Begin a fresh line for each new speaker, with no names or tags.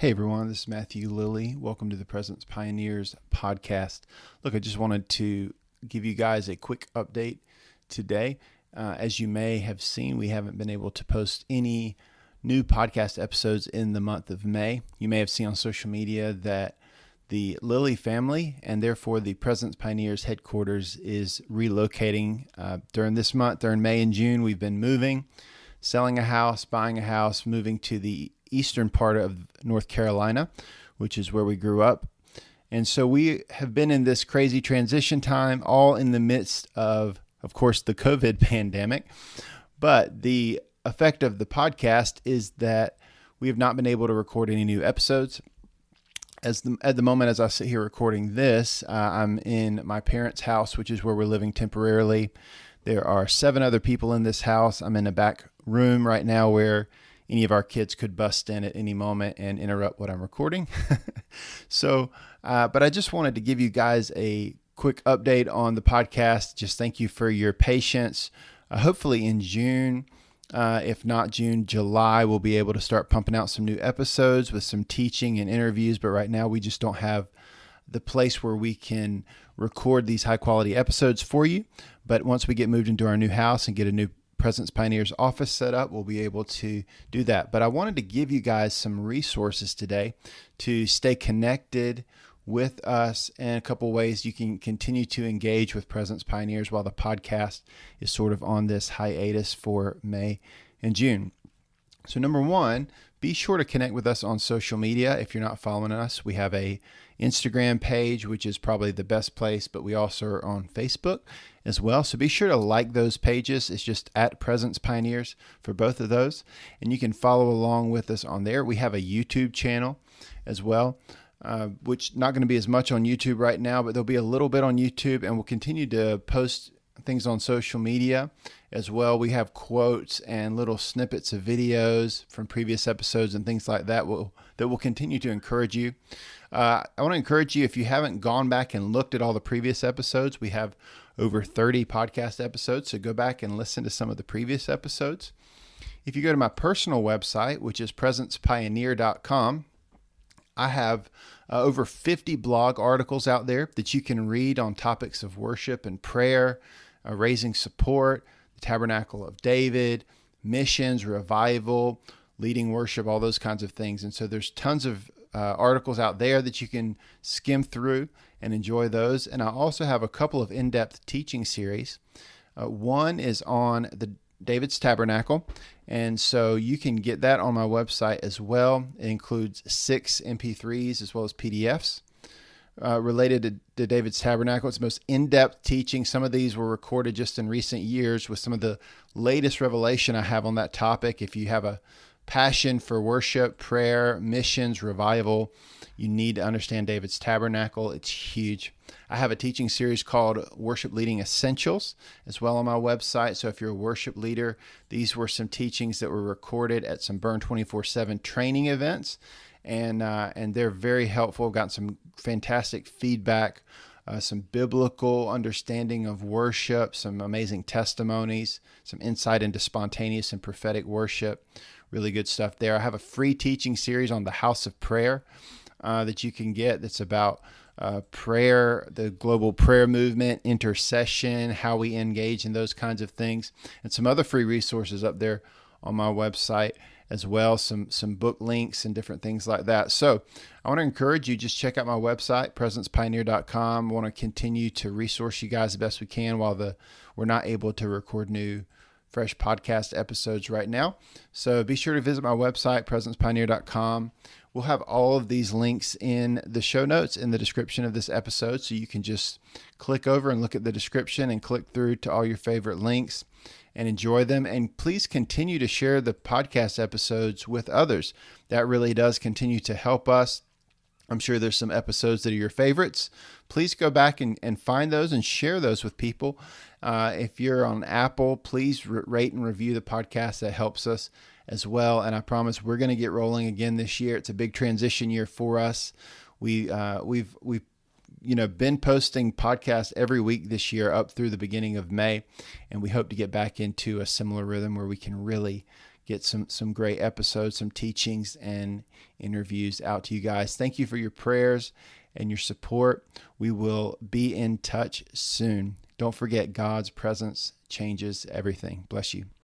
Hey everyone, this is Matthew Lilly. Welcome to the Presence Pioneers podcast. Look, I just wanted to give you guys a quick update today. As you may have seen, we haven't been able to post any new podcast episodes in the month of May. You may have seen on social media that the Lilly family and therefore the Presence Pioneers headquarters is relocating during this month. During May and June, we've been moving, selling a house, buying a house, moving to the eastern part of North Carolina, which is where we grew up. And so we have been in this crazy transition time, all in the midst of course, the COVID pandemic. But the effect of the podcast is that we have not been able to record any new episodes. At the moment, as I sit here recording this, I'm in my parents' house, which is where we're living temporarily. There are 7 other people in this house. I'm in a back room right now where any of our kids could bust in at any moment and interrupt what I'm recording. But I just wanted to give you guys a quick update on the podcast. Just thank you for your patience. Hopefully in June, if not June, July, we'll be able to start pumping out some new episodes with some teaching and interviews. But right now we just don't have the place where we can record these high quality episodes for you. But once we get moved into our new house and get a new Presence Pioneers office set up, we'll be able to do that. But I wanted to give you guys some resources today to stay connected with us, and a couple ways you can continue to engage with Presence Pioneers while the podcast is sort of on this hiatus for May and June. So number one, be sure to connect with us on social media. If you're not following us, we have a Instagram page, which is probably the best place, but we also are on Facebook as well. So be sure to like those pages. It's just at Presence Pioneers for both of those. And you can follow along with us on there. We have a YouTube channel as well, which not going to be as much on YouTube right now, but there'll be a little bit on YouTube, and we'll continue to post things on social media as well. We have quotes and little snippets of videos from previous episodes and things like that that will continue to encourage you. I want to encourage you, if you haven't gone back and looked at all the previous episodes, we have over 30 podcast episodes, so go back and listen to some of the previous episodes. If you go to my personal website, which is presencepioneer.com, I have over 50 blog articles out there that you can read on topics of worship and prayer, raising support, the Tabernacle of David, missions, revival, leading worship, all those kinds of things. And so there's tons of articles out there that you can skim through and enjoy those. And I also have a couple of in-depth teaching series. One is on David's Tabernacle, and so you can get that on my website as well. It includes 6 MP3s as well as PDFs related to David's Tabernacle. It's the most in-depth teaching. Some of these were recorded just in recent years with some of the latest revelation I have on that topic. If you have a passion for worship, prayer, missions, revival, you need to understand David's Tabernacle. It's huge. I have a teaching series called Worship Leading Essentials as well on my website. So if you're a worship leader, these were some teachings that were recorded at some Burn 24/7 training events, and they're very helpful. I've gotten some fantastic feedback, some biblical understanding of worship, some amazing testimonies, some insight into spontaneous and prophetic worship. Really good stuff there. I have a free teaching series on the House of Prayer that you can get that's about prayer, the global prayer movement, intercession, how we engage in those kinds of things, and some other free resources up there on my website as well, some book links and different things like that. So I want to encourage you, just check out my website, presencepioneer.com. I want to continue to resource you guys the best we can while we're not able to record new fresh podcast episodes right now. So be sure to visit my website, presencepioneer.com. We'll have all of these links in the show notes in the description of this episode, so you can just click over and look at the description and click through to all your favorite links and enjoy them. And please continue to share the podcast episodes with others. That really does continue to help us. I'm sure there's some episodes that are your favorites. Please go back and find those and share those with people. If you're on Apple, please rate and review the podcast. That helps us as well. And I promise we're going to get rolling again this year. It's a big transition year for us. We've been posting podcasts every week this year up through the beginning of May, and we hope to get back into a similar rhythm where we can really get some great episodes, some teachings and interviews out to you guys. Thank you for your prayers and your support. We will be in touch soon. Don't forget, God's presence changes everything. Bless you.